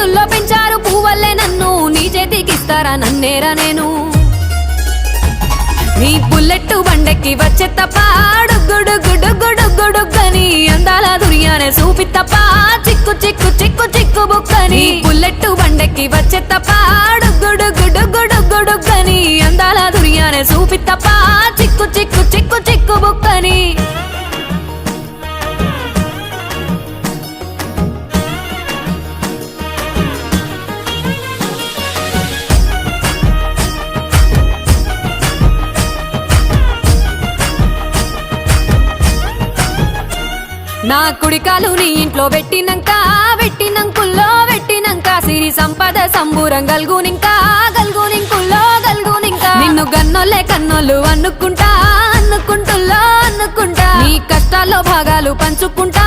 చేతుల్లో పెంచారు పువ్వల్లే నన్ను నీ చేతికిస్తారా నన్నేరా నేను నీ బుల్లెట్టు బండెక్కి వచ్చే తప్ప డుగ్గుడుగ్గుడుగ్గుడుగ్గుడుగ్గని అందాల దుర్యానే చూపి తప్ప చిక్కు చిక్కు చిక్కు చిక్కు బుక్కని బుల్లెట్టు బండెక్కి వచ్చే తప్ప డుగ్గుడుగ్గుడుగ్గుడుగ్గుడుగ్గని అందాల దుర్యానే చూపి తప్ప చిక్కు చిక్కు చిక్కు చిక్కు బుక్కని నా కుడికాలు నీ ఇంట్లో పెట్టినంకుల్లో పెట్టినంక సిరి సంపద సంబూరం గల్గునింకా నిన్ను గన్నోళ్ళే కన్నోళ్ళు అనుకుంటా నీ కష్టాల్లో భాగాలు పంచుకుంటా